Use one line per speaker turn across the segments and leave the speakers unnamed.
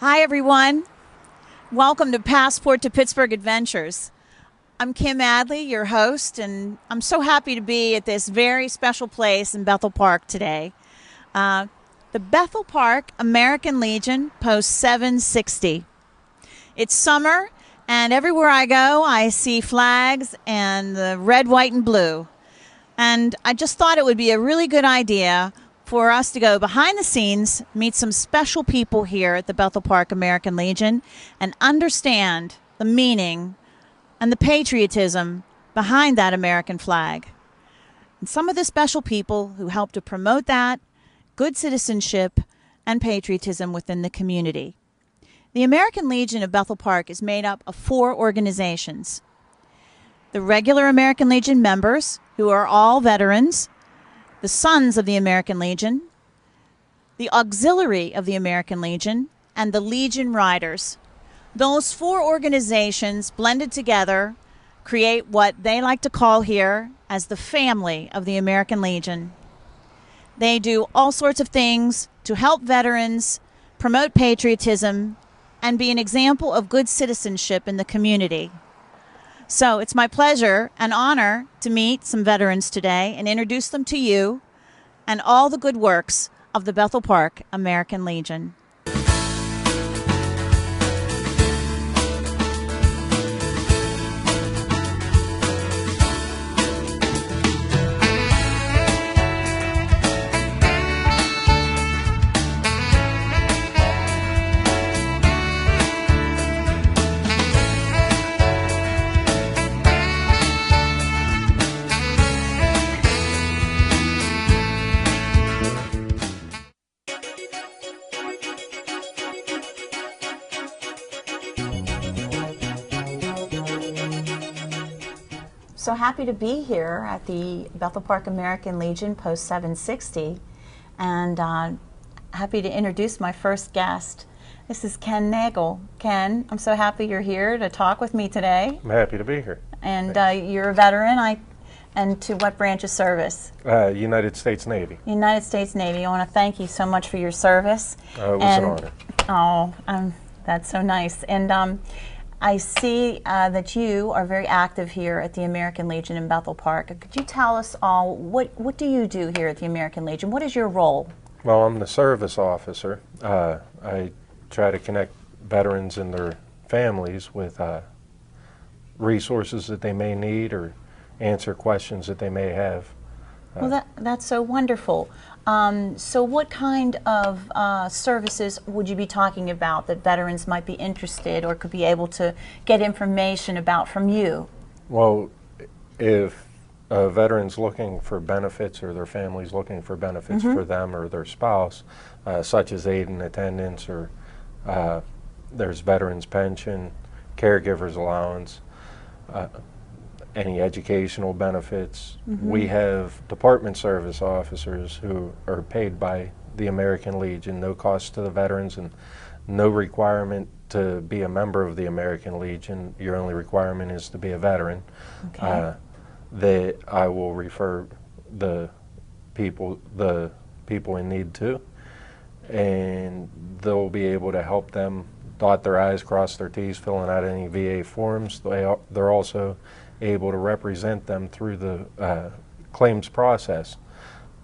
Hi, everyone. Welcome to Passport to Pittsburgh Adventures. I'm Kim Adley, your host, and I'm so happy to be at this very special place in Bethel Park today. The Bethel Park American Legion, Post 760. It's summer, and everywhere I go, I see flags and the red, white, and blue. And I just thought it would be a really good idea for us to go behind the scenes, meet some special people here at the Bethel Park American Legion, and understand the meaning and the patriotism behind that American flag. And some of the special people who help to promote that, good citizenship, and patriotism within the community. The American Legion of Bethel Park is made up of 4 organizations. The regular American Legion members, who are all veterans, the Sons of the American Legion, the Auxiliary of the American Legion, and the Legion Riders. Those 4 organizations blended together create what they like to call here as the family of the American Legion. They do all sorts of things to help veterans, promote patriotism, and be an example of good citizenship in the community. So it's my pleasure and honor to meet some veterans today and introduce them to you and all the good works of the Bethel Park American Legion. So happy to be here at the Bethel Park American Legion, Post 760, and happy to introduce my first guest. This is Ken Nagel. Ken, I'm so happy you're here to talk with me today.
I'm happy to be here.
And you're a veteran, and to what branch of service?
United States Navy.
United States Navy. I want to thank you so much for your service.
It was an honor.
Oh, that's so nice. And I see that you are very active here at the American Legion in Bethel Park. Could you tell us all, what do you do here at the American Legion? What is your role?
Well, I'm the service officer. I try to connect veterans and their families with resources that they may need or answer questions that they may have.
Well, that's so wonderful. So what kind of services would you be talking about that veterans might be interested or could be able to get information about from you?
Well, if a veteran's looking for benefits or their family's looking for benefits for them or their spouse, such as aid and attendance, or there's veterans pension, caregiver's allowance, any educational benefits. We have department service officers who are paid by the American Legion, no cost to the veterans and no requirement to be a member of the American Legion. Your only requirement is to be a veteran.
Okay.
That I will refer the people in need to, and they'll be able to help them dot their I's, cross their T's, filling out any VA forms. They're also able to represent them through the claims process.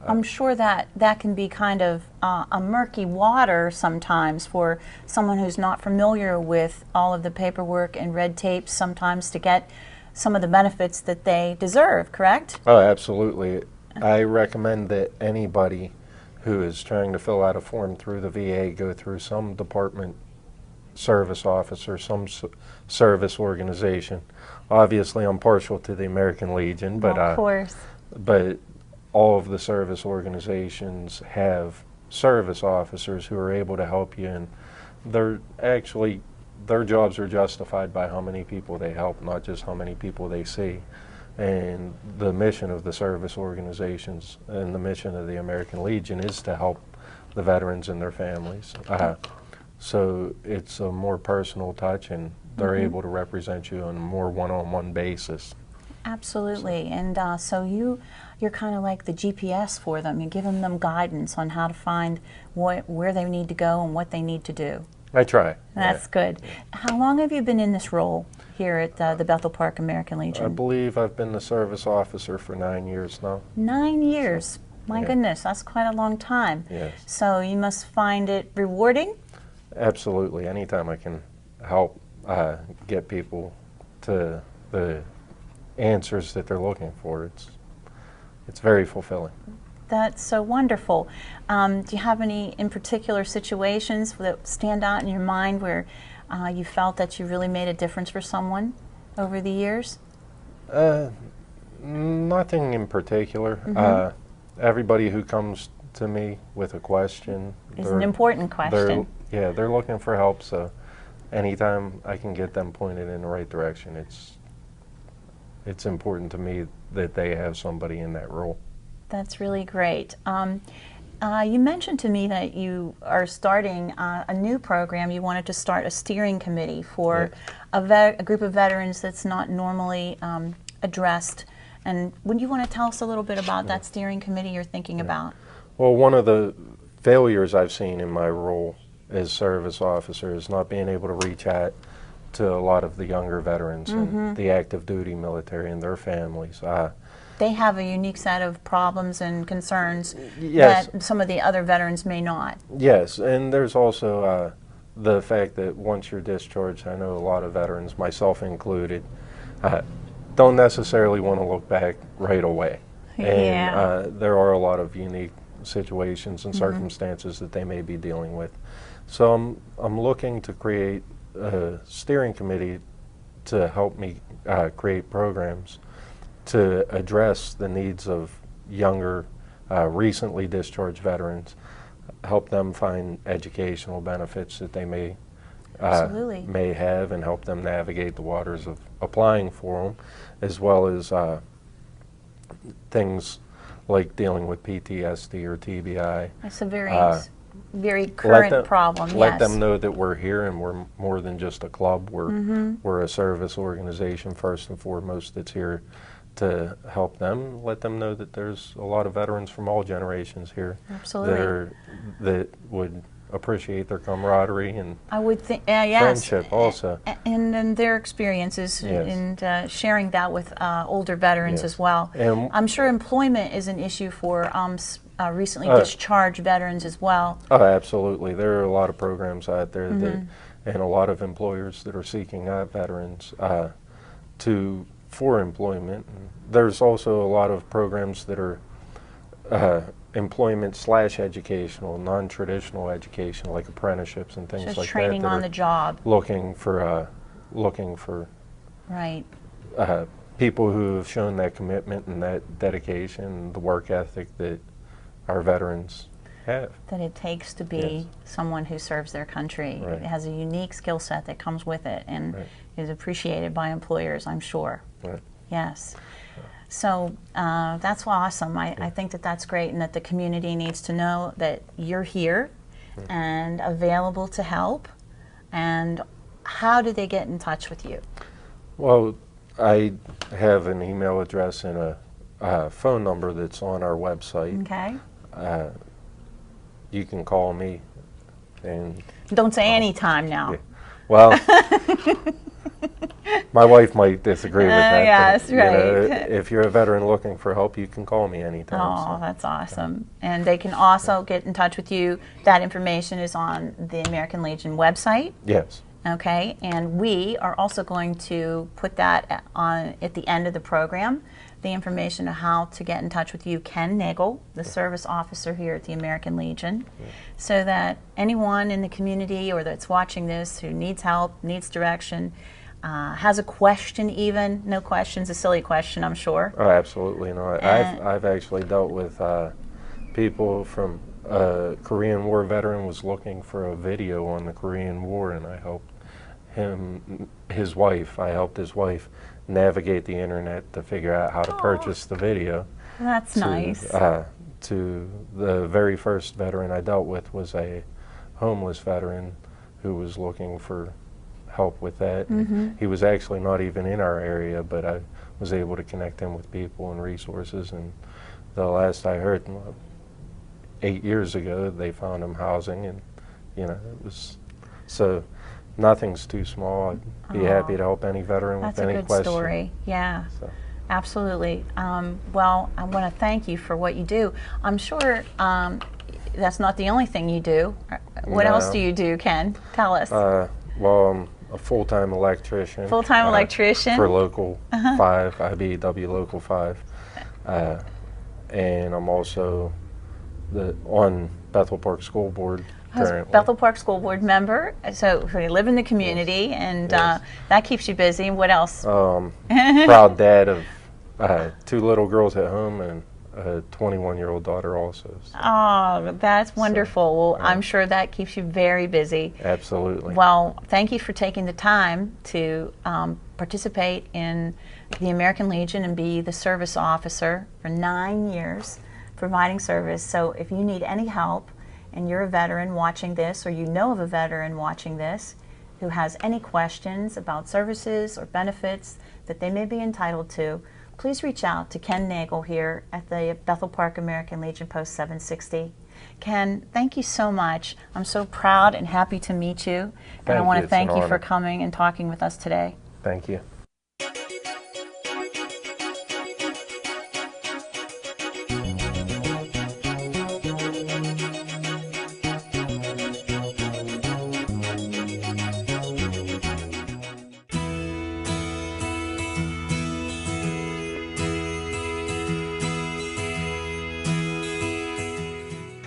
I'm sure that can be kind of a murky water sometimes for someone who's not familiar with all of the paperwork and red tape sometimes to get some of the benefits that they deserve, correct?
Oh, absolutely. I recommend that anybody who is trying to fill out a form through the VA go through some department service officer, some service organization. Obviously, I'm partial to the American Legion, but
of course.
But all of the service organizations have service officers who are able to help you, and their jobs are justified by how many people they help, not just how many people they see. And the mission of the service organizations and the mission of the American Legion is to help the veterans and their families. So it's a more personal touch, and they're able to represent you on a more one-on-one basis.
Absolutely. And so you're kind of like the GPS for them. You're giving them guidance on how to find where they need to go and what they need to do.
I try.
That's good. How long have you been in this role here at the Bethel Park American Legion?
I believe I've been the service officer for 9 years now.
9 years. My
Yeah.
goodness, that's quite a long time.
Yes.
So you must find it rewarding?
Absolutely. Anytime I can help get people to the answers that they're looking for, it's very fulfilling.
That's so wonderful. Do you have any in particular situations that stand out in your mind where you felt that you really made a difference for someone over the years?
Nothing in particular. Everybody who comes to me with a question
It's an important question.
They're looking for help, so anytime I can get them pointed in the right direction, it's important to me that they have somebody in that role.
That's really great. You mentioned to me that you are starting a new program. You wanted to start a steering committee for a group of veterans that's not normally addressed. And would you want to tell us a little bit about that steering committee you're thinking about?
Well, one of the failures I've seen in my role as service officer is not being able to reach out to a lot of the younger veterans and the active duty military and their families.
They have a unique set of problems and concerns
Yes.
that some of the other veterans may not.
Yes, and there's also the fact that once you're discharged, I know a lot of veterans, myself included, don't necessarily want to look back right away. And there are a lot of unique situations and circumstances that they may be dealing with. So I'm looking to create a steering committee to help me create programs to address the needs of younger, recently discharged veterans, help them find educational benefits that they may have, and help them navigate the waters of applying for them, as well as things like dealing with PTSD or TBI.
That's a very current problem.
Let them know that we're here and we're more than just a club. We're a service organization first and foremost that's here to help them. Let them know that there's a lot of veterans from all generations here.
Absolutely.
That would appreciate their camaraderie and
I would think,
friendship also.
And their experiences and sharing that with older veterans as well.
And
I'm sure employment is an issue for recently discharged veterans as well.
Oh, absolutely. There are a lot of programs out there that, and a lot of employers that are seeking out veterans for employment. And there's also a lot of programs that are employment/educational, non-traditional education, like apprenticeships and things
Just
like
training
that.
on the job.
Looking for
Right.
People who have shown that commitment and that dedication, and the work ethic that our veterans have.
That it takes to be someone who serves their country.
Right.
It has a unique skill set that comes with it and is appreciated by employers, I'm sure.
Right.
Yes. So that's awesome. I think that that's great, and that the community needs to know that you're here and available to help. And how do they get in touch with you?
Well, I have an email address and a phone number that's on our website.
Okay.
You can call me, and
Don't say any time now.
well, my wife might disagree with that.
Yes,
but,
right.
If you're a veteran looking for help, you can call me anytime.
Oh,
so.
that's awesome. And they can also get in touch with you. That information is on the American Legion website.
Yes.
Okay, and we are also going to put that on at the end of the program, the information of how to get in touch with you, Ken Nagel, the service officer here at the American Legion, so that anyone in the community or that's watching this who needs help, needs direction, has a question even. No question's a silly question, I'm sure.
Oh, absolutely not. I've actually dealt with people from a Korean War veteran was looking for a video on the Korean War, and I helped his wife navigate the internet to figure out how to purchase the video.
That's nice.
To the very first veteran I dealt with was a homeless veteran who was looking for help with that. He was actually not even in our area, but I was able to connect him with people and resources, and the last I heard, 8 years ago, they found him housing, and it was So nothing's too small. I'd be happy to help any veteran
That's
with
a
any
good
question.
story. Yeah,
So,
absolutely. Well, I want to thank you for what you do. I'm sure that's not the only thing you do. What else
No.
do you do, Ken? Tell us.
well, I'm a full-time electrician.
Full-time electrician?
For Local 5, IBEW Local 5. And I'm also on Bethel Park School Board currently.
Bethel Park School Board member, so you live in the community, and that keeps you busy. What else?
Proud dad of 2 little girls at home and a 21-year-old daughter also. So.
Oh, that's wonderful. Well, I'm sure that keeps you very busy.
Absolutely.
Well, thank you for taking the time to participate in the American Legion and be the service officer for 9 years, providing service. So if you need any help and you're a veteran watching this, or you know of a veteran watching this who has any questions about services or benefits that they may be entitled to, please reach out to Ken Nagel here at the Bethel Park American Legion Post 760. Ken, thank you so much. I'm so proud and happy to meet you. And I want to thank you for coming and talking with us today.
Thank you.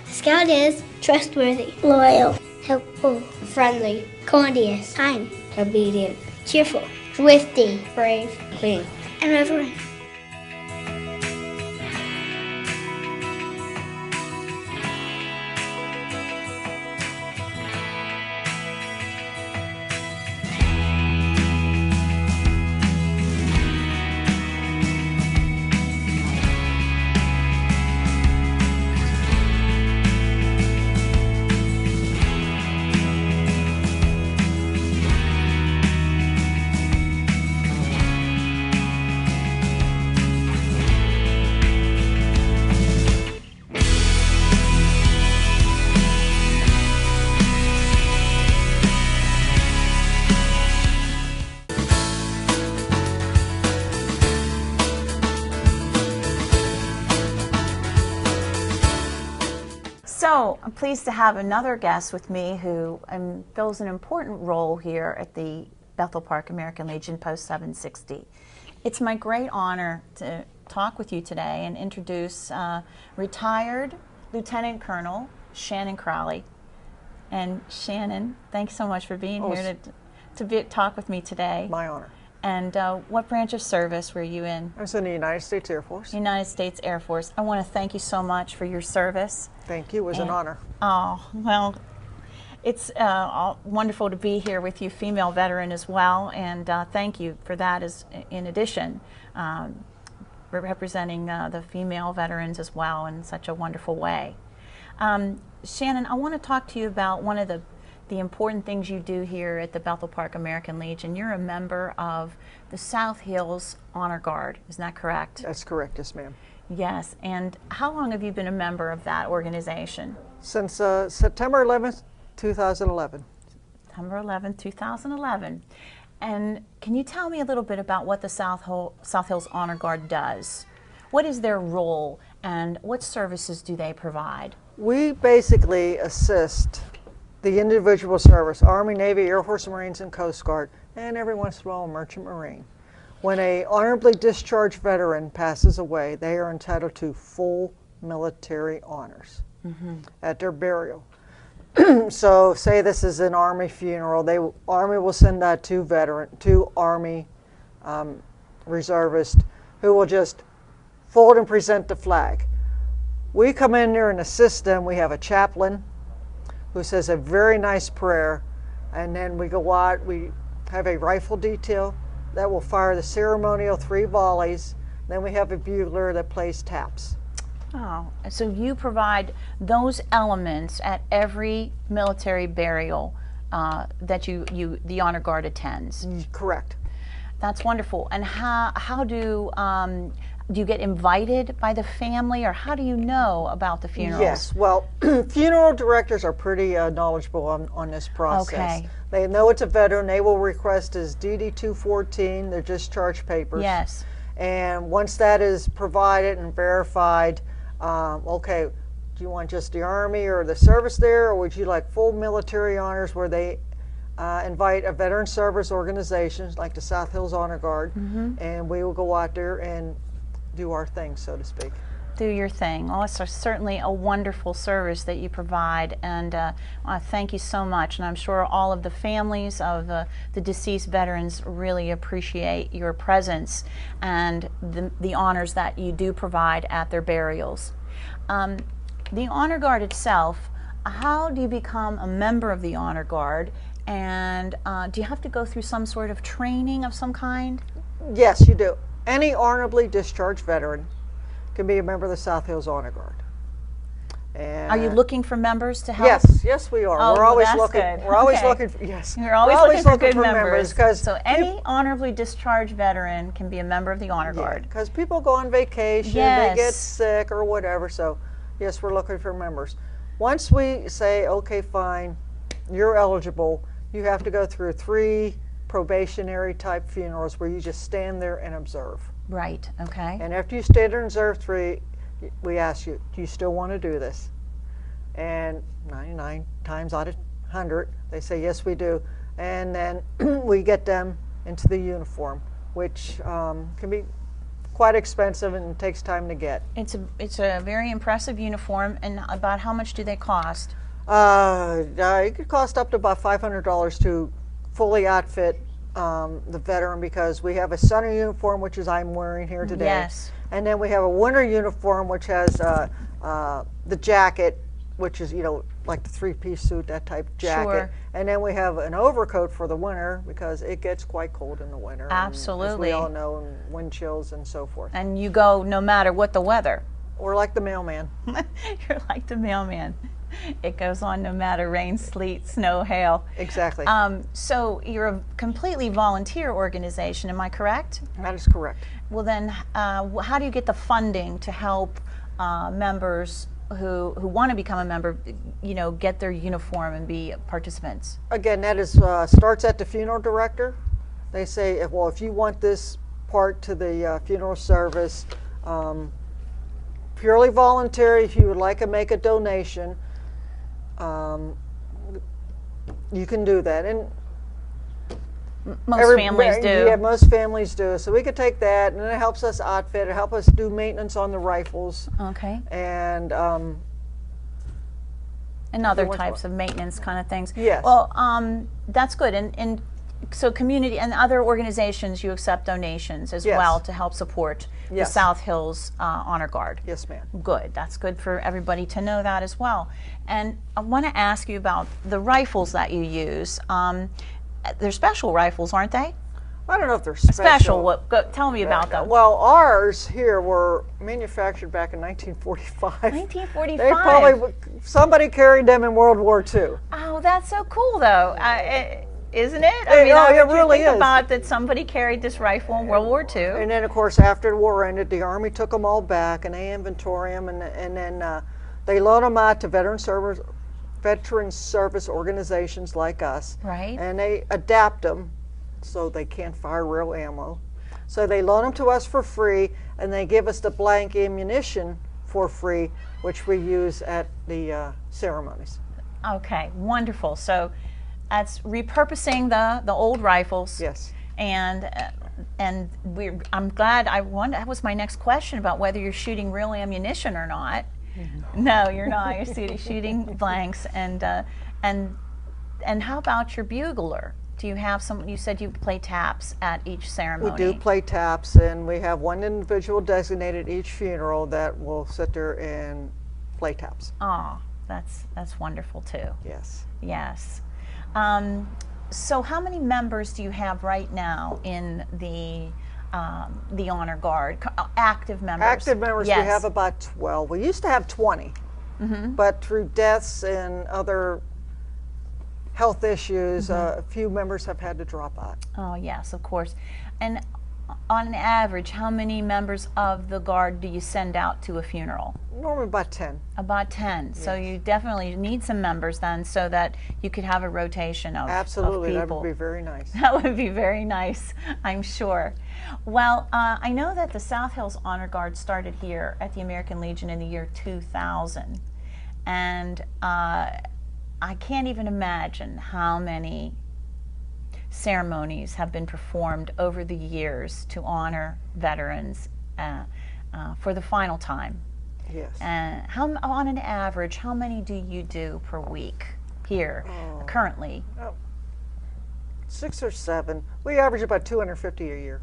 Scout is trustworthy, loyal, helpful, friendly, courteous, kind, obedient, cheerful, thrifty, brave, clean, and reverent.
So I'm pleased to have another guest with me who fills an important role here at the Bethel Park American Legion Post 760. It's my great honor to talk with you today and introduce retired Lieutenant Colonel Shannon Crowley. And Shannon, thanks so much for being here to talk with me today.
My honor.
And what branch of service were you in?
I was in the United States Air Force.
United States Air Force. I want to thank you so much for your service.
Thank you. It was an honor.
Oh, well, it's wonderful to be here with you, female veteran as well, and thank you for that as in addition, representing the female veterans as well in such a wonderful way. Shannon, I want to talk to you about one of the important things you do here at the Bethel Park American Legion. You're a member of the South Hills Honor Guard, isn't that correct?
That's correct, yes ma'am.
Yes, and how long have you been a member of that organization?
Since September 11th, 2011.
September 11th, 2011. And can you tell me a little bit about what the South Hills Honor Guard does? What is their role and what services do they provide?
We basically assist the individual service, Army, Navy, Air Force, Marines, and Coast Guard, and every once in a while a Merchant Marine. When a honorably discharged veteran passes away, they are entitled to full military honors at their burial. So say this is an Army funeral, Army will send that to Army reservists who will just fold and present the flag. We come in there and assist them. We have a chaplain who says a very nice prayer, and then we go out, we have a rifle detail that will fire the ceremonial 3 volleys. Then we have a bugler that plays taps.
Oh, so you provide those elements at every military burial that the Honor Guard attends.
Correct.
That's wonderful. And how do you get invited by the family, or how do you know about the funerals?
Yes, well, funeral directors are pretty knowledgeable on this process.
Okay.
They know it's a veteran. They will request his DD-214, their discharge papers.
Yes.
And once that is provided and verified, okay, do you want just the Army or the service there, or would you like full military honors where they invite a veteran service organization like the South Hills Honor Guard, and we will go out there and do our thing, so to speak.
Do your thing. Well, it's certainly a wonderful service that you provide, and thank you so much. And I'm sure all of the families of the deceased veterans really appreciate your presence and the honors that you do provide at their burials. The Honor Guard itself, how do you become a member of the Honor Guard, and do you have to go through some sort of training of some kind?
Yes, you do. Any honorably discharged veteran can be a member of the South Hills Honor Guard. And
Are you looking for members to help?
Yes, we are.
Oh,
we're always
that's
looking.
good.
We're always
Okay.
looking. Yes,
You're always looking for good members.
Because
So any honorably discharged veteran can be a member of the Honor Guard.
because people go on vacation,
Yes.
they get sick or whatever. So yes, we're looking for members. Once we say, okay, fine, you're eligible, you have to go through 3 probationary type funerals where you just stand there and observe.
Right, okay.
And after you stand there and observe 3, we ask you, do you still want to do this? And 99 times out of 100, they say, yes, we do. And then we get them into the uniform, which can be quite expensive and takes time to get.
It's a very impressive uniform, and about how much do they cost?
It could cost up to about $500 to fully outfit the veteran, because we have a summer uniform, which is I'm wearing here today.
Yes.
And then we have a winter uniform, which has the jacket, which is, like the 3-piece suit, that type jacket.
Sure.
And then we have an overcoat for the winter, because it gets quite cold in the winter.
Absolutely.
And as we all know, and wind chills and so forth.
And you go no matter what the weather.
Or like the mailman.
You're like the mailman. It goes on no matter rain, sleet, snow, hail.
Exactly.
So you're a completely volunteer organization, am I correct?
That is correct.
Well then, how do you get the funding to help members who want to become a member, get their uniform and be participants?
Again, that is starts at the funeral director. They say, well, if you want this part to the funeral service, purely voluntary, if you would like to make a donation, you can do that. And
Most families do.
Yeah, most families do. So we could take that, and it helps us outfit, it helps us do maintenance on the rifles,
Okay.
and
Other
much
types of maintenance kind of things.
Yes.
Well, that's good. And so community and other organizations, you accept donations as
Yes.
well to help support the
Yes.
South Hills Honor Guard.
yes, ma'am.
Good. That's good for everybody to know that as well. And I want to ask you about the rifles that you use. They're special rifles, aren't they?
I don't know if they're special.
Tell me about them.
Well, ours here were manufactured back in 1945.
1945.
They probably, somebody carried them in World War II.
Oh, that's so cool, though. Isn't it?
It
would
really
think
is.
about that somebody carried this rifle in World War II.
And then, of course, after the war ended, the Army took them all back, and they inventory them, and then they loan them out to veteran service organizations like us.
Right.
And they adapt them so they can't fire real ammo. So they loan them to us for free, and they give us the blank ammunition for free, which we use at the ceremonies.
Okay, wonderful. So that's repurposing the old rifles.
Yes.
And I'm glad. That was my next question about whether you're shooting real ammunition or not. No, you're not. You're shooting blanks. And how about your bugler? Do you have some? You said you play taps at each ceremony.
We do play taps, and we have one individual designated each funeral that will sit there and play taps.
Oh, that's wonderful too.
Yes.
Yes. So how many members do you have right now in the Honor Guard? Active members?
Active members,
yes.
we have about 12. We used to have 20, but through deaths and other health issues, a few members have had to drop out.
Oh, yes, of course. And on an average, how many members of the Guard do you send out to a funeral?
Normally about 10.
About 10. So you definitely need some members then so that you could have a rotation of,
Absolutely,
of
that
people.
would be very nice.
That would be very nice, I'm sure. Well, I know that the South Hills Honor Guard started here at the American Legion in the year 2000. And I can't even imagine how many ceremonies have been performed over the years to honor veterans for the final time.
Yes.
How, on an average, how many do you do per week here currently?
6 or 7. We average about 250 a year.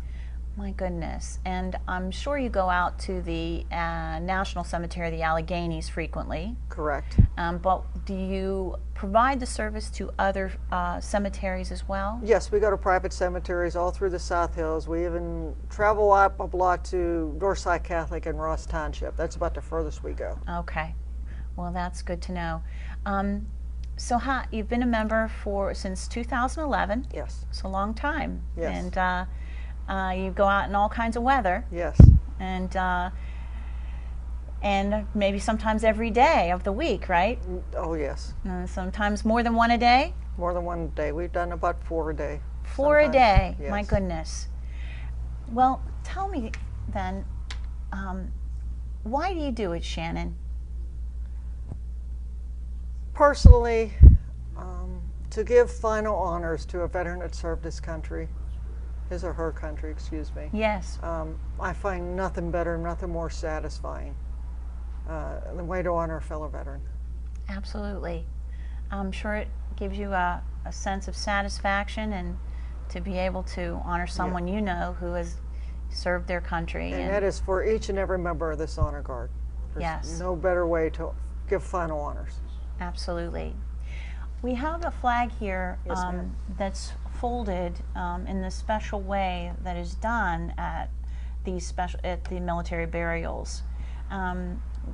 My goodness. And I'm sure you go out to the National Cemetery, the Alleghenies, frequently.
Correct.
But do you provide the service to other cemeteries as well?
Yes, we go to private cemeteries all through the South Hills. We even travel up a block to Northside Catholic in Ross Township. That's about the furthest we go.
Okay. Well, that's good to know. So you've been a member since 2011.
Yes.
It's a long time.
Yes.
And you go out in all kinds of weather.
Yes.
And maybe sometimes every day of the week, right?
Oh, yes.
Sometimes more than one a day?
More than one a day. We've done about 4 a day.
4 a day?
Yes.
My goodness. Well, tell me then, why do you do it, Shannon?
Personally, to give final honors to a veteran that served his country, his or her country, excuse me.
Yes.
I find nothing better, nothing more satisfying than the way to honor a fellow veteran.
Absolutely. I'm sure it gives you a sense of satisfaction and to be able to honor someone you know who has served their country.
And that is for each and every member of this honor guard. There's no better way to give final honors.
Absolutely. We have a flag here that's folded in the special way that is done at the military burials.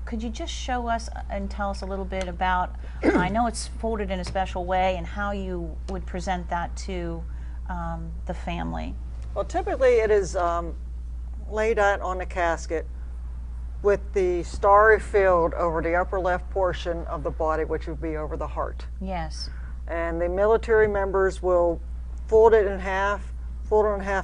Could you just show us and tell us a little bit about, I know it's folded in a special way, and how you would present that to the family?
Well, typically it is laid out on the casket with the starry field over the upper left portion of the body, which would be over the heart.
Yes.
And the military members will fold it in half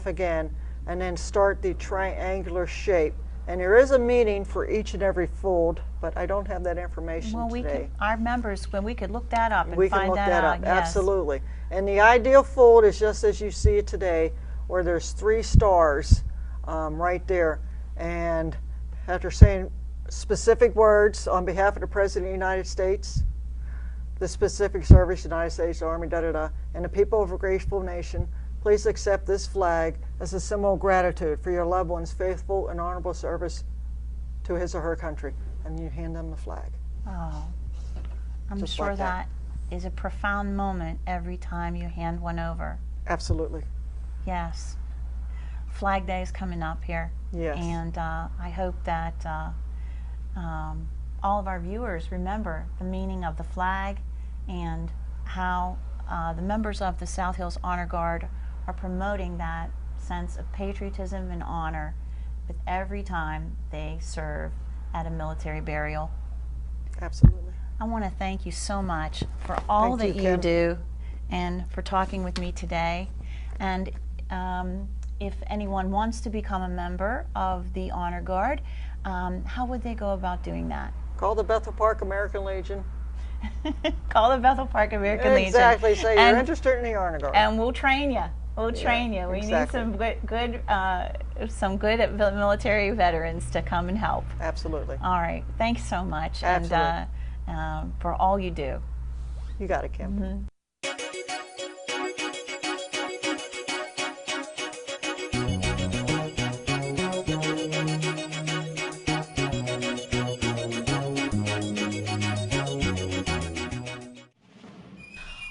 again, and then start the triangular shape. And there is a meaning for each and every fold, but I don't have that information today.
Our members, when we could look that up and
we can
find
look
that out.
up,
Yes.
absolutely. And the ideal fold is just as you see it today, where there's 3 stars right there. And after saying specific words on behalf of the President of the United States, the specific service, United States Army, and the people of a grateful nation, please accept this flag as a symbol of gratitude for your loved one's faithful and honorable service to his or her country. And you hand them the flag.
Oh, I'm
Just
sure
like that.
is a profound moment every time you hand one over.
Absolutely.
Yes. Flag Day is coming up here.
Yes.
And I hope that all of our viewers remember the meaning of the flag and how the members of the South Hills Honor Guard are promoting that sense of patriotism and honor with every time they serve at a military burial.
Absolutely.
I want to thank you so much for all that you do and for talking with me today. And if anyone wants to become a member of the Honor Guard, how would they go about doing that?
Call the Bethel Park American Legion.
Call the Bethel Park American Legion.
Exactly. Say you're interested in the Honor Guard.
And we'll train you. We'll train you. We need some good military veterans to come and help.
Absolutely.
All right. Thanks so much.
Absolutely.
And for all you do.
You got it, Kim.
Mm-hmm.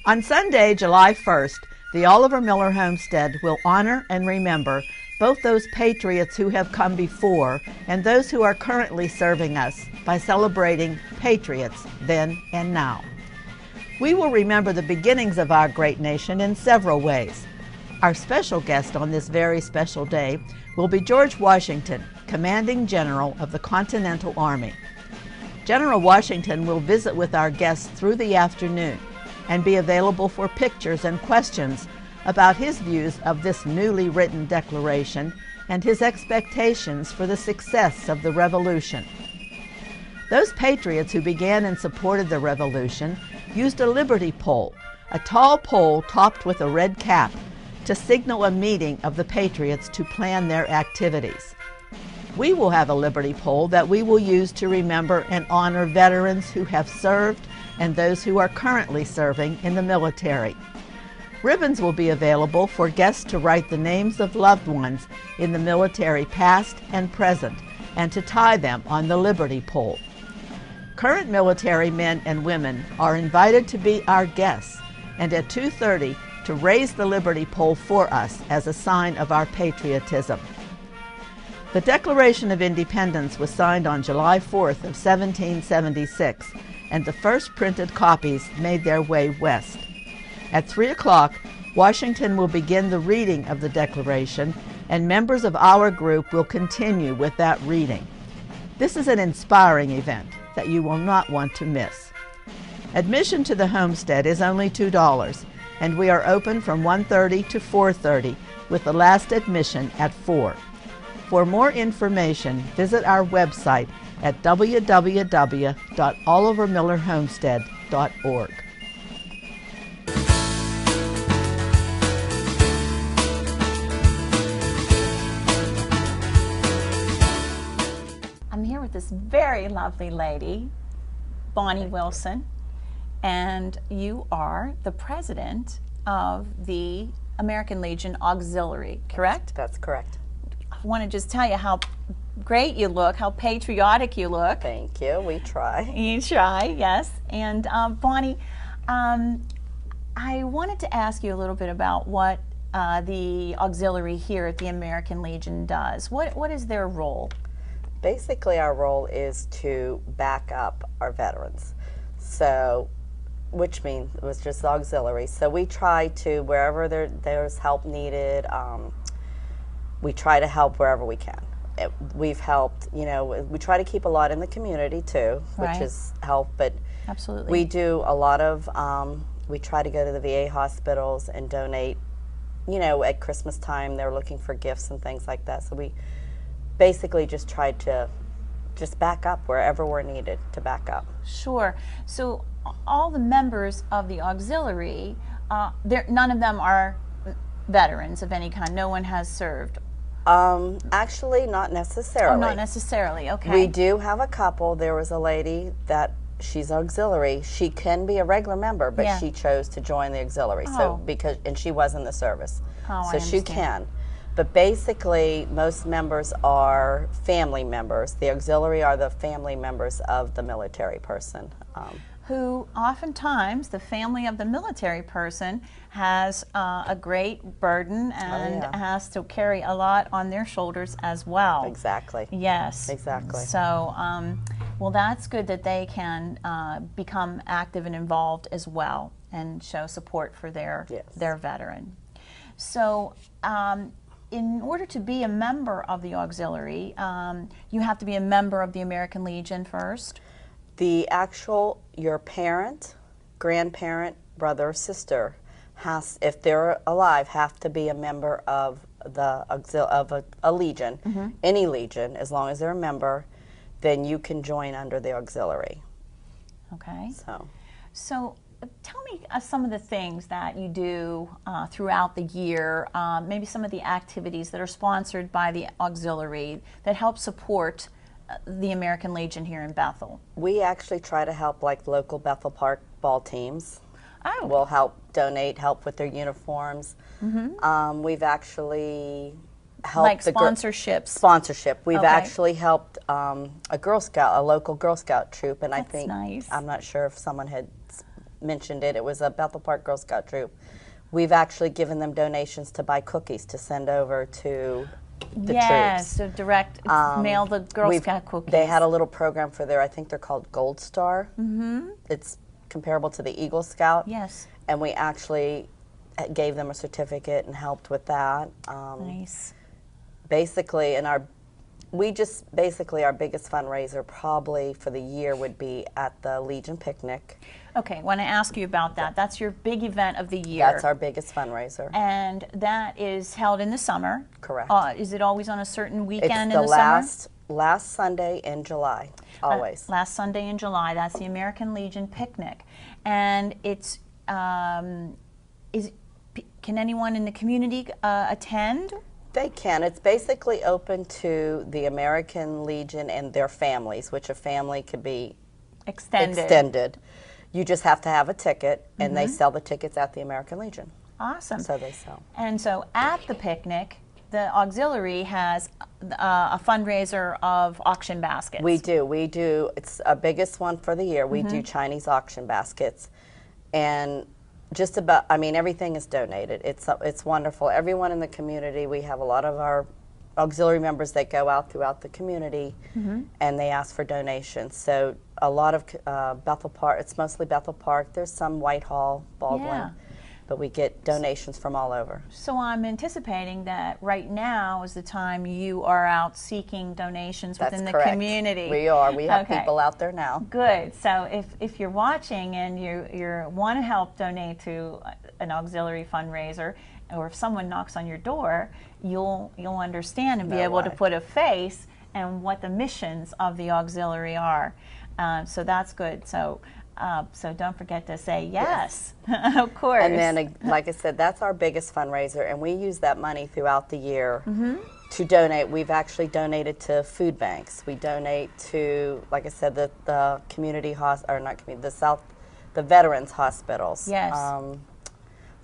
On Sunday, July 1st, the Oliver Miller Homestead will honor and remember both those patriots who have come before and those who are currently serving us by celebrating patriots then and now. We will remember the beginnings of our great nation in several ways. Our special guest on this very special day will be George Washington, Commanding General of the Continental Army. General Washington will visit with our guests through the afternoon and be available for pictures and questions about his views of this newly written declaration and his expectations for the success of the Revolution. Those patriots who began and supported the Revolution used a liberty pole, a tall pole topped with a red cap, to signal a meeting of the patriots to plan their activities. We will have a liberty pole that we will use to remember and honor veterans who have served and those who are currently serving in the military. Ribbons will be available for guests to write the names of loved ones in the military past and present and to tie them on the liberty pole. Current military men and women are invited to be our guests and at 2:30 to raise the liberty pole for us as a sign of our patriotism. The Declaration of Independence was signed on July 4th of 1776, and the first printed copies made their way west. At 3 o'clock, Washington will begin the reading of the Declaration, and members of our group will continue with that reading. This is an inspiring event that you will not want to miss. Admission to the homestead is only $2, and we are open from 1:30 to 4:30 with the last admission at 4. For more information, visit our website at www.olivermillerhomestead.org.
I'm here with this very lovely lady, Bonnie Wilson, and you are the president of the American Legion Auxiliary, correct?
That's correct.
I want to just tell you how great you look, how patriotic you look.
Thank you. We try.
You try, yes. And Bonnie, I wanted to ask you a little bit about what the auxiliary here at the American Legion does. What is their role?
Basically, our role is to back up our veterans. So, which means it was just auxiliary. So we try to, wherever there's help needed, we try to help wherever we can. We've helped, we try to keep a lot in the community too, which is help, but
absolutely,
we do a lot of, we try to go to the VA hospitals and donate, at Christmas time they're looking for gifts and things like that. So we basically just tried to just back up wherever we're needed to back up.
Sure. So all the members of the auxiliary, none of them are veterans of any kind. No one has served.
Actually, not necessarily.
Oh, not necessarily. Okay.
We do have a couple. There was a lady that she's auxiliary. She can be a regular member, but she chose to join the auxiliary. So and she was in the service, so she can. But basically, most members are family members. The auxiliary are the family members of the military person.
Who oftentimes, the family of the military person has a great burden and has to carry a lot on their shoulders as well.
Exactly.
Yes.
Exactly.
So, well, that's good that they can become active and involved as well and show support for their veteran. So, in order to be a member of the auxiliary, you have to be a member of the American Legion first?
Your parent, grandparent, brother, or sister if they're alive, have to be a member of a legion, any legion, as long as they're a member, then you can join under the auxiliary.
Okay.
So
tell me some of the things that you do throughout the year, maybe some of the activities that are sponsored by the auxiliary that help support the American Legion here in Bethel.
We actually try to help like local Bethel Park ball teams.
Oh.
We'll help with their uniforms. We've actually helped
like sponsorships.
Sponsorship. We've actually helped a local Girl Scout troop, and
That's
I think
nice.
I'm not sure if someone had mentioned it. It was a Bethel Park Girl Scout troop. We've actually given them donations to buy cookies to send over to the troops.
So direct mail the Girl Scout cookies.
They had a little program for I think they're called Gold Star. It's comparable to the Eagle Scout.
Yes.
And we actually gave them a certificate and helped with that.
Nice.
Basically, our biggest fundraiser probably for the year would be at the Legion Picnic.
Okay, I want to ask you about that. That's your big event of the year.
That's our biggest fundraiser.
And that is held in the summer.
Correct.
Is it always on a certain weekend
It's
in
the
the summer?
last Sunday in July, always.
Last Sunday in July. That's the American Legion Picnic. And it's, can anyone in the community attend?
They can. It's basically open to the American Legion and their families, which a family could be extended. You just have to have a ticket, and they sell the tickets at the American Legion.
Awesome.
So they sell.
And so at the picnic, the auxiliary has a fundraiser of auction baskets.
We do. It's our biggest one for the year. We do Chinese auction baskets. And just about, everything is donated. It's wonderful. Everyone in the community, we have a lot of our auxiliary members that go out throughout the community and they ask for donations. So a lot of Bethel Park, it's mostly Bethel Park. There's some Whitehall, Baldwin.
Yeah.
But we get donations from all over.
So I'm anticipating that right now is the time you are out seeking donations within the community.
We are. We have people out there now.
Good. So if you're watching and you want to help donate to an auxiliary fundraiser, or if someone knocks on your door, you'll understand and be able to put a face and what the missions of the auxiliary are. So that's good. So don't forget to say yes. Of course.
And then, like I said, that's our biggest fundraiser, and we use that money throughout the year to donate. We've actually donated to food banks. We donate to, like I said, the community the veterans hospitals.
Yes.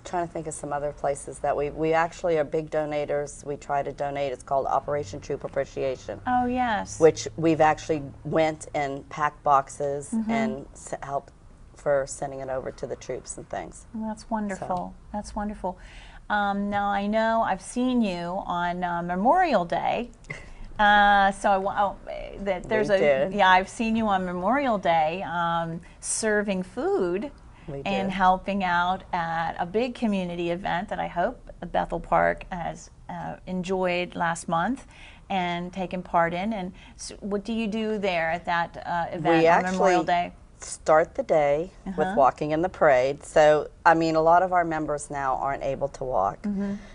Trying to think of some other places that we actually are big donators. We try to donate. It's called Operation Troop Appreciation.
Oh, yes.
Which we've actually went and packed boxes and helped for sending it over to the troops and things.
Well, that's wonderful. That's wonderful. Now I know I've seen you on Memorial Day. I've seen you on Memorial Day serving food. And helping out at a big community event that I hope Bethel Park has enjoyed last month and taken part in. And so what do you do there at that event on Memorial Day?
Start the day with walking in the parade. So, a lot of our members now aren't able to walk.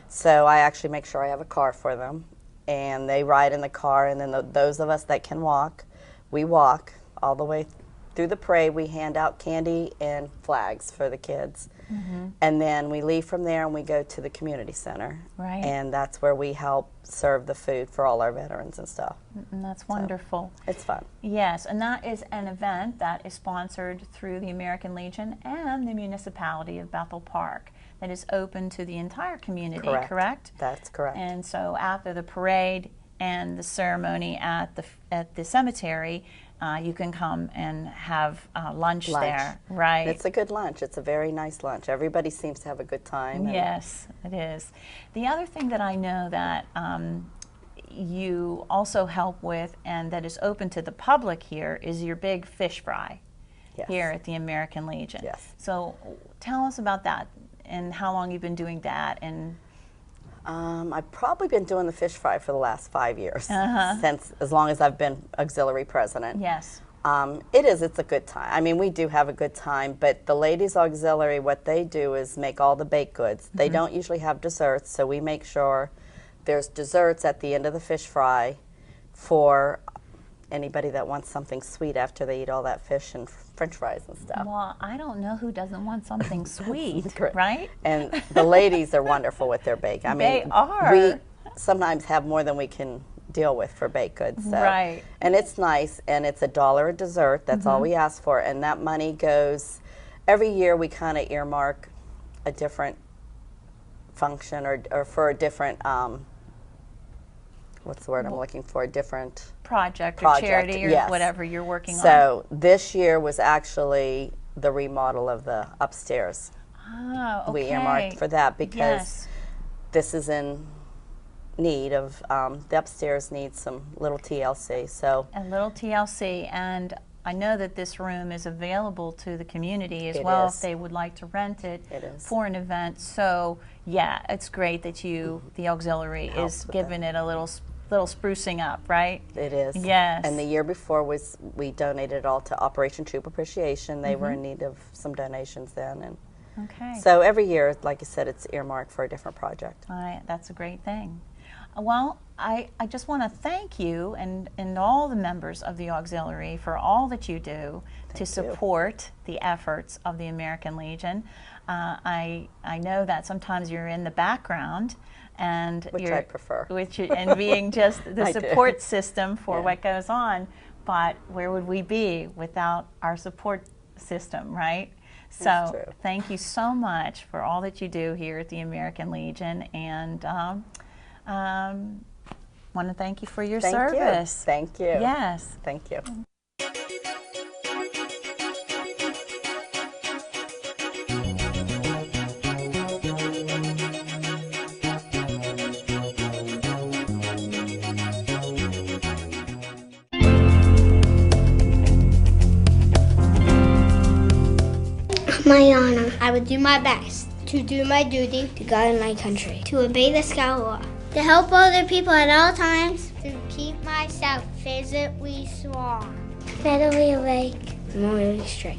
So I actually make sure I have a car for them. And they ride in the car, and then those of us that can walk, we walk all the way through the parade. We hand out candy and flags for the kids. And then we leave from there and we go to the community center.
Right.
And that's where we help serve the food for all our veterans and stuff.
And that's wonderful.
So, it's fun.
Yes, and that is an event that is sponsored through the American Legion and the municipality of Bethel Park that is open to the entire community, correct?
That's correct.
And so after the parade and the ceremony at the cemetery, you can come and have lunch there, right?
It's a good lunch. It's a very nice lunch. Everybody seems to have a good time.
Yes, it is. The other thing that I know that you also help with and that is open to the public here is your big fish fry here at the American Legion.
Yes.
So tell us about that and how long you've been doing that. And
I've probably been doing the fish fry for the last 5 years, since as long as I've been auxiliary president.
Yes.
It's a good time. We do have a good time, but the ladies auxiliary, what they do is make all the baked goods. They don't usually have desserts, so we make sure there's desserts at the end of the fish fry for anybody that wants something sweet after they eat all that fish and French fries and stuff.
Well, I don't know who doesn't want something sweet, right?
And the ladies are wonderful with their bake.
They are.
We sometimes have more than we can deal with for baked goods. So.
Right.
And it's nice, and it's $1 a dessert. That's all we ask for, and that money goes. Every year we kind of earmark a different function or for a different. What's the word I'm looking for? A different
project or charity or whatever you're working on.
So this year was actually the remodel of the upstairs.
Oh, okay.
We earmarked for that because this is in need of, the upstairs needs some little TLC. So
a little TLC, and I know that this room is available to the community as
It
well
is.
if they would like to rent it
It is.
for an event. So yeah, it's great that the auxiliary
Helps
is
with
giving it a little sprucing up, right?
It is.
Yes.
And the year before we donated it all to Operation Troop Appreciation. They were in need of some donations then, and
Okay.
so every year, like you said, it's earmarked for a different project.
That's a great thing. Well, I just want to thank you and all the members of the auxiliary for all that you do to support the efforts of the American Legion. I know that sometimes you're in the background, and
Which I prefer.
and being just the
I do.
support system for
Yeah.
what goes on. But where would we be without our support system, right?
That's
So
true.
thank you so much for all that you do here at the American Legion, and want to thank you for your
Thank
service.
you. Thank you.
Yes.
Thank you.
My honor. I would do my best to do my duty to God and my country, to obey the scout law, to help other people at all times, to keep myself physically strong, mentally awake, morally straight.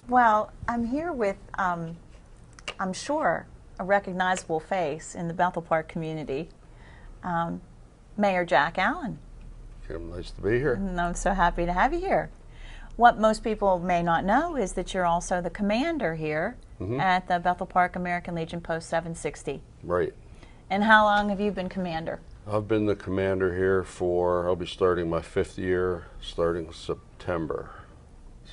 Well, I'm here with, I'm sure, a recognizable face in the Bethel Park community, Mayor Jack Allen.
Kim, nice to be here.
And I'm so happy to have you here. What most people may not know is that you're also the commander here at the Bethel Park American Legion Post 760.
Right.
And how long have you been commander?
I've been the commander here I'll be starting my 5th year, starting September.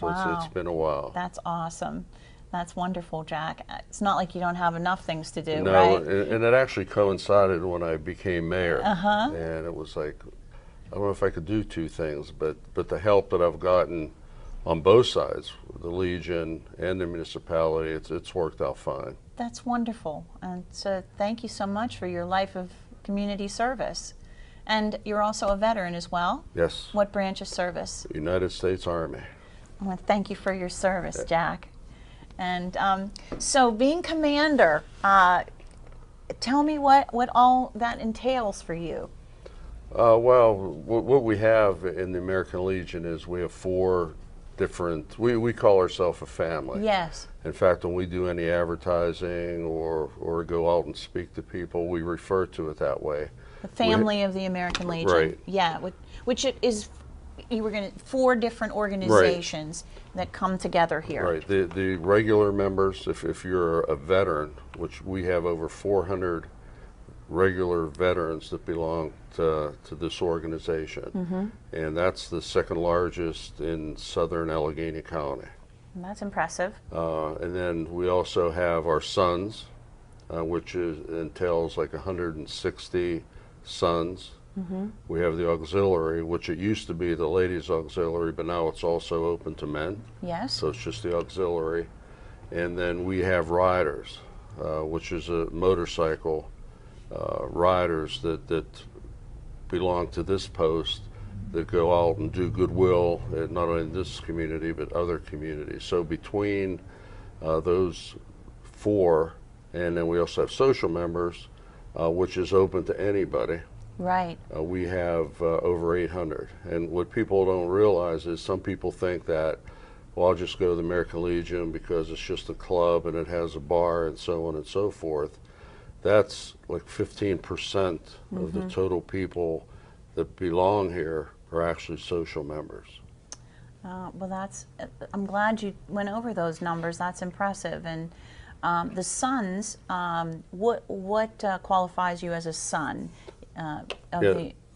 So
Wow.
it's been a while.
That's awesome. That's wonderful, Jack. It's not like you don't have enough things to do,
No,
right?
and it actually coincided when I became mayor. And it was like, I don't know if I could do 2 things, but the help that I've gotten on both sides, the Legion and the municipality, it's worked out fine.
That's wonderful. And so thank you so much for your life of community service. And you're also a veteran as well?
Yes.
What branch of service?
United States Army.
I want to thank you for your service, Jack. And so being commander, tell me what all that entails for you.
Well, what we have in the American Legion is we have 4 different, we call ourselves a family.
Yes.
In fact, when we do any advertising or go out and speak to people, we refer to it that way.
The family of the American Legion.
Right.
Yeah, which it is, you were going to, 4 different organizations that come together here.
Right. The regular members, if you're a veteran, which we have over 400 regular veterans that belong to this organization. And that's the 2nd largest in southern Allegheny County.
And that's impressive.
And then we also have our sons, which entails like 160 sons. We have the auxiliary, which it used to be the ladies' auxiliary, but now it's also open to men.
Yes.
So it's just the auxiliary. And then we have riders, which is a motorcycle riders that belong to this post that go out and do goodwill, not only in this community but other communities. So between those 4, and then we also have social members, which is open to anybody.
Right.
We have over 800. And what people don't realize is some people think that, well, I'll just go to the American Legion because it's just a club and it has a bar and so on and so forth. That's like 15% of the total people that belong here are actually social members.
Well, I'm glad you went over those numbers. That's impressive. And the sons, what qualifies you as a son?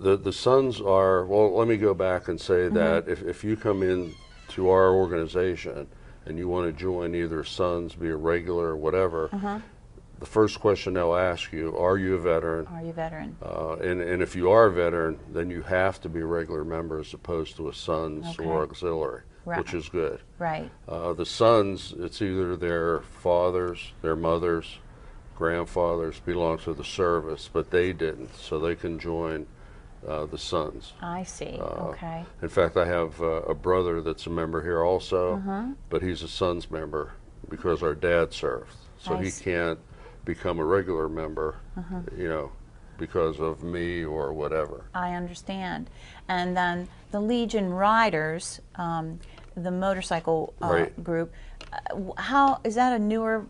The Sons are, well, let me go back and say that if you come in to our organization and you want to join either Sons, be a regular or whatever, the first question they'll ask you, are you a veteran?
Are you a veteran?
And if you are a veteran, then you have to be a regular member as opposed to a Sons or auxiliary, which is good.
Right.
The Sons, it's either their fathers, their mothers, grandfathers belong to the service, but they didn't, so they can join the Sons.
I see. Okay.
In fact, I have a brother that's a member here also, but he's a Sons member because our dad served. So he can't become a regular member, you know, because of me or whatever.
I understand. And then the Legion Riders, the motorcycle group, how is that a newer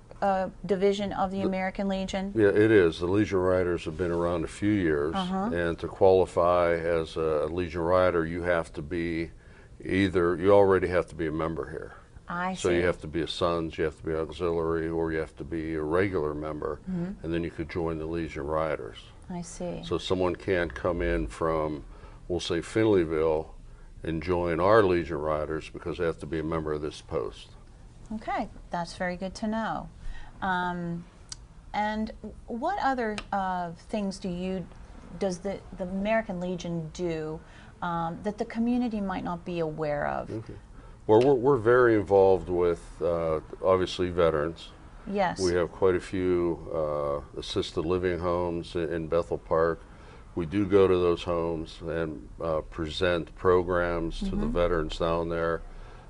division of the American Legion?
Yeah, it is. The Legion Riders have been around a few years, and to qualify as a Legion Rider, you have to be you already have to be a member here.
I see.
So you have to be a Sons, you have to be auxiliary, or you have to be a regular member, and then you could join the Legion Riders.
I see.
So someone can't come in from, we'll say, Finleyville and join our Legion Riders because they have to be a member of this post.
Okay, that's very good to know. And what other things does the American Legion do that the community might not be aware of?
Well, we're very involved with, obviously, veterans.
Yes.
We have quite a few assisted living homes in Bethel Park. We do go to those homes and present programs to the veterans down there.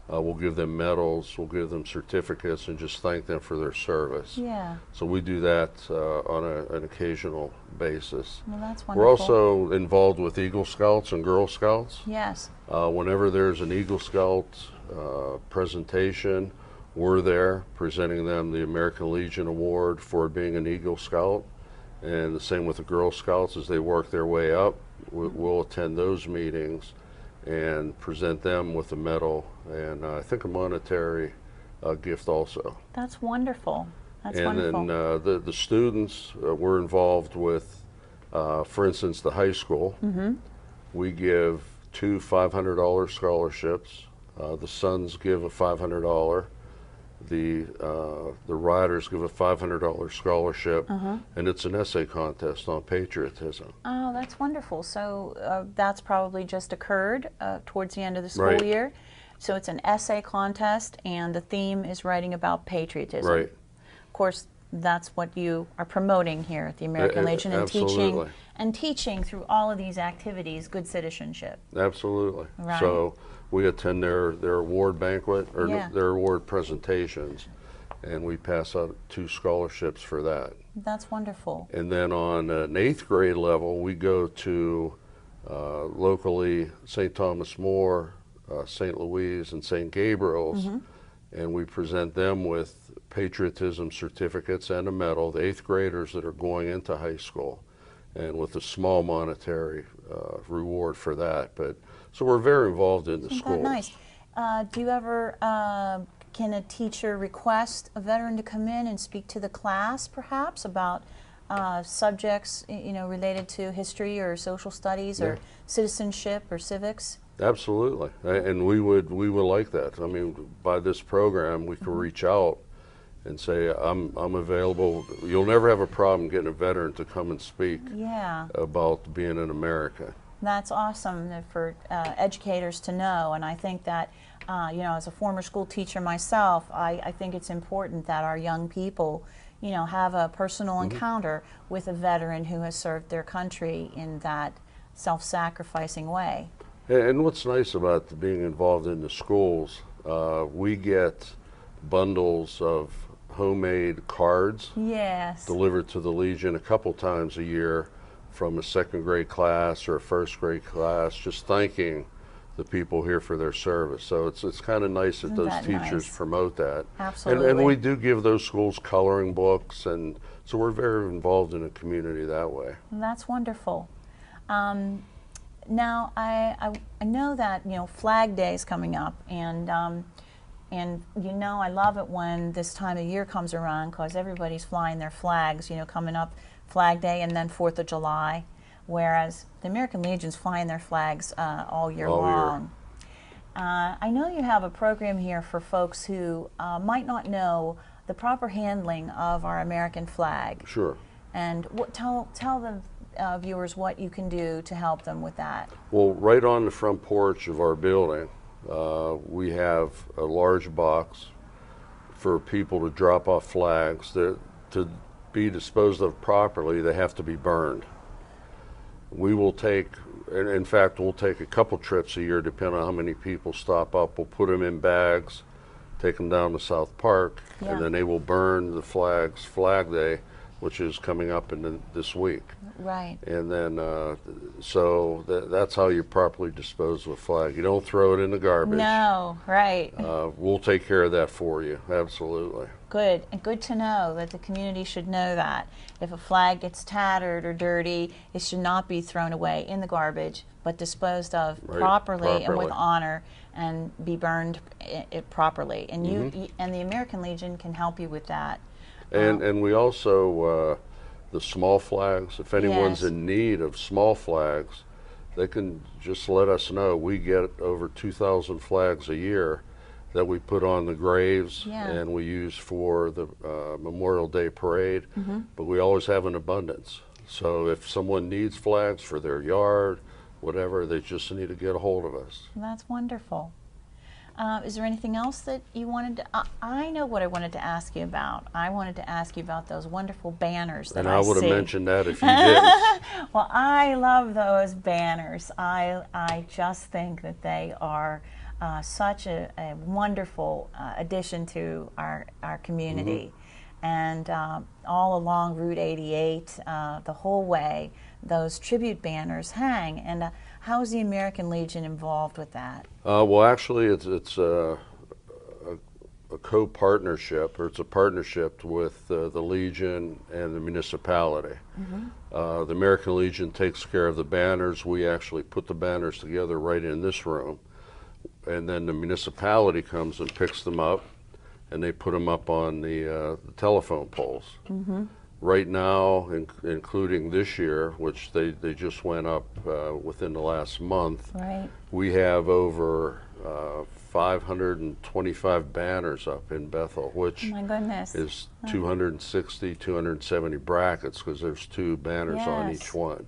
We'll give them medals, we'll give them certificates, and just thank them for their service.
Yeah.
So we do that on an occasional basis.
Well, that's wonderful.
We're also involved with Eagle Scouts and Girl Scouts.
Yes.
Whenever there's an Eagle Scout presentation, we're there presenting them the American Legion Award for being an Eagle Scout. And the same with the Girl Scouts as they work their way up. We'll attend those meetings and present them with a medal and I think a monetary gift also.
That's wonderful. That's
and
wonderful.
then the students we're involved with, for instance, the high school. We give 2 $500 scholarships. The Sons give a $500. The Riders give a $500 scholarship, and it's an essay contest on patriotism.
Oh, that's wonderful. So that's probably just occurred towards the end of the school year. So it's an essay contest, and the theme is writing about patriotism.
Right.
Of course, that's what you are promoting here at the American Legion, and teaching through all of these activities good citizenship.
Absolutely.
Right.
So we attend their award banquet or their award presentations, and we pass out 2 scholarships for that.
That's wonderful.
And then on an 8th grade level, we go to locally St. Thomas More, St. Louis, and St. Gabriel's, and we present them with patriotism certificates and a medal, the 8th graders that are going into high school, and with a small monetary reward for that. But so we're very involved in the schools.
Isn't that nice? Do you ever, can a teacher request a veteran to come in and speak to the class, perhaps, about subjects, related to history or social studies or citizenship or civics?
Absolutely, and we would like that. I mean, by this program, we can reach out and say, I'm available. You'll never have a problem getting a veteran to come and speak about being an American.
That's awesome for educators to know, and I think that, as a former school teacher myself, I think it's important that our young people, have a personal encounter with a veteran who has served their country in that self-sacrificing way.
And what's nice about being involved in the schools, we get bundles of homemade cards delivered to the Legion a couple times a year from a 2nd grade class or a 1st grade class, just thanking the people here for their service. So it's kind of nice that those teachers promote that.
Absolutely.
And we do give those schools coloring books, and so we're very involved in the community that way.
That's wonderful. Now, I know that, Flag Day is coming up, and I love it when this time of year comes around because everybody's flying their flags, coming up Flag Day and then 4th of July. whereas the American Legion's flying their flags all year
All year.
long. I know you have a program here for folks who might not know the proper handling of our American flag.
Sure.
And tell the viewers what you can do to help them with that.
Well, right on the front porch of our building, we have a large box for people to drop off flags. To be disposed of properly, they have to be burned. We will take, and in fact, we'll take a couple trips a year, depending on how many people stop up. We'll put them in bags, take them down to South Park,
Yeah.
and then they will burn the flags, Flag Day, which is coming up in this week.
Right.
And then, so that's how you properly dispose of a flag. You don't throw it in the garbage.
No, right.
We'll take care of that for you, absolutely.
Good, and good to know that the community should know that. If a flag gets tattered or dirty, it should not be thrown away in the garbage, but disposed of
Right,
properly and with
properly.
honor, and be burned properly. And you and the American Legion can help you with that.
And we also, the small flags, if anyone's
Yes.
in need of small flags, they can just let us know. We get over 2,000 flags a year that we put on the graves
Yeah.
and we use for the Memorial Day parade,
Mm-hmm.
but we always have an abundance. So if someone needs flags for their yard, whatever, they just need to get a hold of us.
That's wonderful. Is there anything else that you wanted to? I know what I wanted to ask you about. I wanted to ask you about those wonderful banners that
And
I
I would have
see.
mentioned that if you didn't.
Well, I love those banners. I just think that they are such a wonderful addition to our community. And all along Route 88, the whole way, those tribute banners hang. And how is the American Legion involved with that?
Well, actually, it's a co-partnership, or it's a partnership with the Legion and the municipality. The American Legion takes care of the banners. We actually put the banners together right in this room, and then the municipality comes and picks them up, and they put them up on the telephone poles. Right now, including this year, which they just went up within the last month,
Right.
we have over 525 banners up in Bethel, which
Oh my goodness.
is 260, 270 brackets, because there's two banners on
Yes.
each one.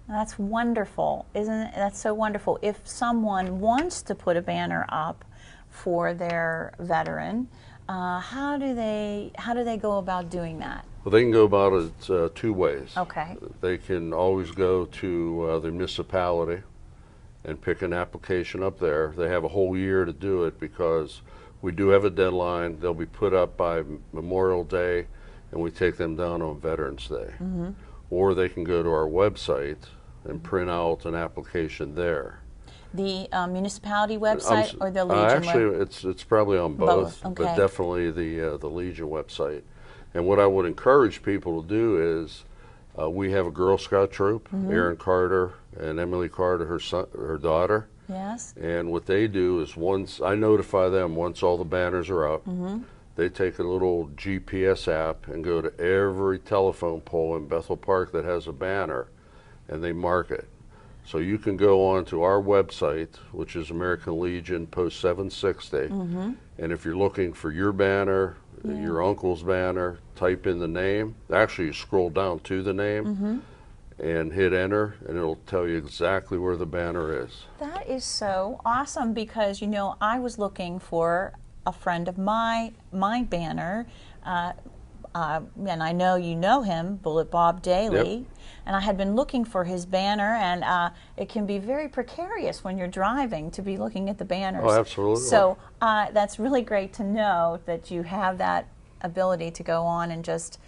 That's wonderful, isn't it? That's so wonderful. If someone wants to put a banner up for their veteran, how do they go about doing that?
Well, they can go about it two ways.
Okay.
They can always go to the municipality and pick an application up there. They have a whole year to do it because we do have a deadline. They'll be put up by Memorial Day, and we take them down on Veterans Day. Or they can go to our website and print out an application there.
The municipality website or the Legion
Actually, it's probably on both,
okay.
but definitely the Legion website. And what I would encourage people to do is, we have a Girl Scout troop, Erin Carter and Emily Carter, her daughter.
Yes.
And what they do is once I notify them, once all the banners are up, they take a little GPS app and go to every telephone pole in Bethel Park that has a banner, and they mark it. So you can go on to our website, which is American Legion Post 760, and if you're looking for your banner, your uncle's banner, type in the name. Actually, you scroll down to the name and hit enter, and it'll tell you exactly where the banner is.
That is so awesome because, you know, I was looking for a friend of my banner, and I know you know him, Bullet Bob Daly.
Yep.
And I had been looking for his banner, and it can be very precarious when you're driving to be looking at the banners.
Oh, absolutely.
So that's really great to know that you have that ability to go on and just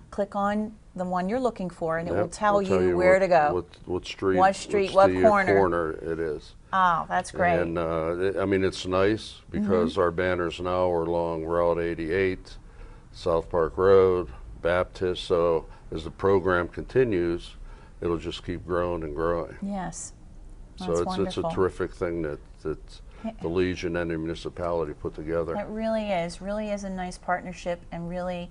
click on the one you're looking for, and it will
Yep,
tell
it'll
you where to go.
What street,
What street,
what's
what
the
corner.
it is.
Oh, that's great.
And I mean, it's nice because our banners now are along Route 88, South Park Road, Baptist. So as the program continues, it'll just keep growing and growing.
Yes.
So
That's
it's
wonderful.
a terrific thing that the Legion and the municipality put together.
It really is a nice partnership, and really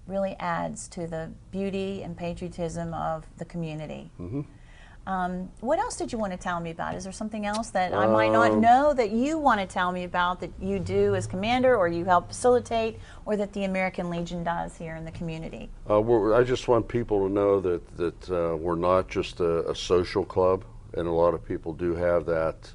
really adds to the beauty and patriotism of the community. What else did you want to tell me about? Is there something else that I might not know that you want to tell me about that you do as commander, or you help facilitate, or that the American Legion does here in the community?
I just want people to know that we're not just a social club, and a lot of people do have that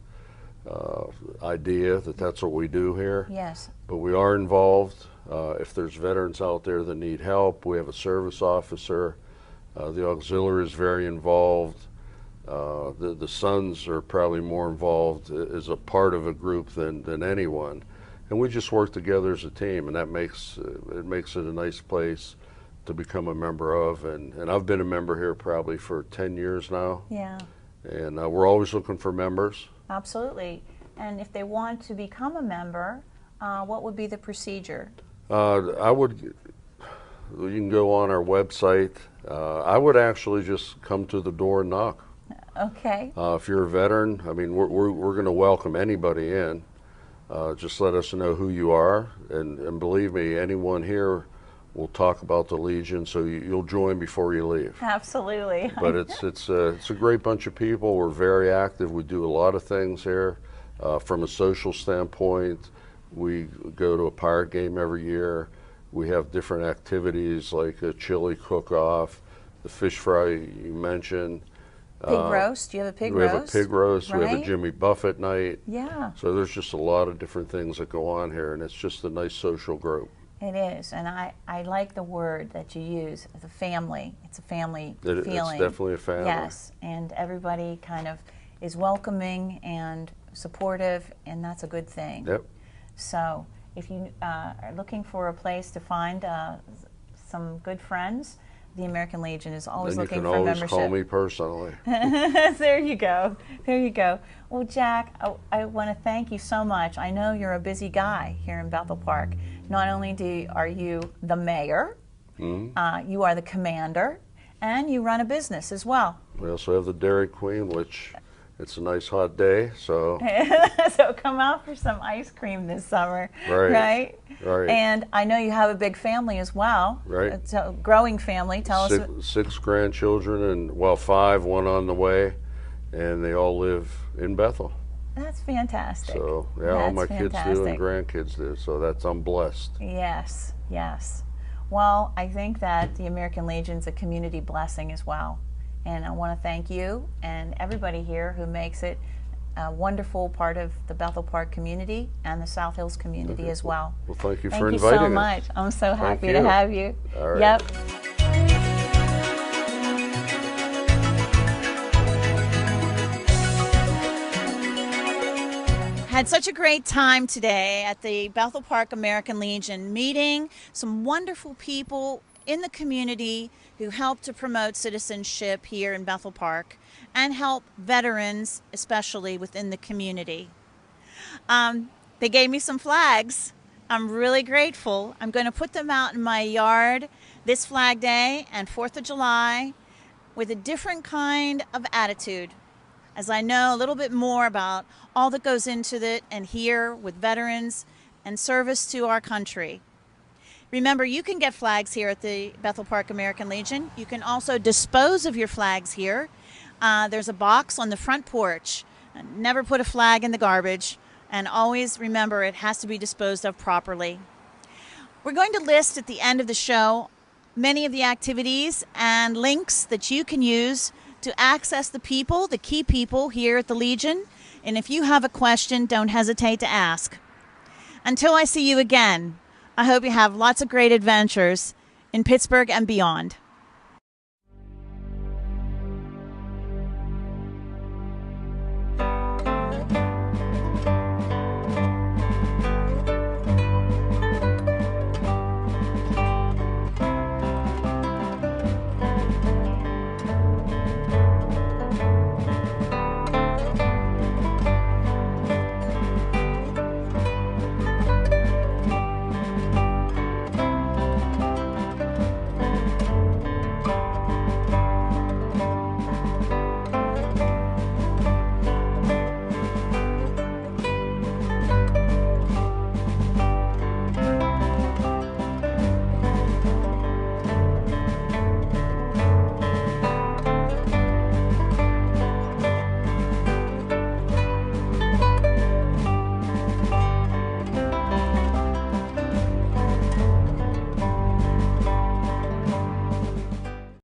idea that that's what we do here.
Yes.
But we are involved. If there's veterans out there that need help, we have a service officer. The auxiliary is very involved. The sons are probably more involved as a part of a group than anyone, and we just work together as a team, and that makes it a nice place to become a member of. And I've been a member here probably for 10 years now.
Yeah.
And we're always looking for members.
Absolutely. And if they want to become a member, what would be the procedure?
You can go on our website. I would actually just come to the door and knock.
Okay.
If you're a veteran, I mean, we're going to welcome anybody in. Just let us know who you are, and believe me, anyone here will talk about the Legion, so you'll join before you leave.
Absolutely.
But it's a great bunch of people. We're very active. We do a lot of things here. From a social standpoint, we go to a pirate game every year. We have different activities like a chili cook-off, the fish fry you mentioned.
Pig roast? Do you have a pig roast?
We have a pig roast.
Right?
We have a Jimmy Buffett night.
Yeah.
So there's just a lot of different things that go on here, and it's just a nice social group.
It is, and I like the word that you use, the family. It's a family feeling.
It's definitely a family.
Yes, and everybody kind of is welcoming and supportive, and that's a good thing.
Yep.
So if you are looking for a place to find some good friends, the American Legion is always looking for membership.
You can always call me personally.
There you go. There you go. Well, Jack, I want to thank you so much. I know you're a busy guy here in Bethel Park. Not only are you the mayor, you are the commander, and you run a business as well.
We also have the Dairy Queen, which it's a nice hot day, so.
So come out for some ice cream this summer,
right?
Right. And I know you have a big family as well.
Right.
It's a growing family. Tell us.
6 grandchildren, and well, 5, one on the way, and they all live in Bethel.
That's fantastic.
So yeah, all my kids do and grandkids do. So I'm blessed.
Yes, yes. Well, I think that the American Legion's a community blessing as well. And I want to thank you and everybody here who makes it a wonderful part of the Bethel Park community and the South Hills community as well.
Well, thank you for
inviting us.
Thank
you so much. I'm so happy
to
have you.
All right.
Yep. Had such a great time today at the Bethel Park American Legion, meeting some wonderful people in the community who help to promote citizenship here in Bethel Park and help veterans, especially within the community. They gave me some flags. I'm really grateful. I'm going to put them out in my yard this Flag Day and 4th of July with a different kind of attitude, as I know a little bit more about all that goes into it and here with veterans and service to our country. Remember, you can get flags here at the Bethel Park American Legion. You can also dispose of your flags here. There's a box on the front porch. Never put a flag in the garbage, and always remember it has to be disposed of properly. We're going to list at the end of the show many of the activities and links that you can use to access the people, the key people here at the Legion. And if you have a question, don't hesitate to ask. Until I see you again, I hope you have lots of great adventures in Pittsburgh and beyond.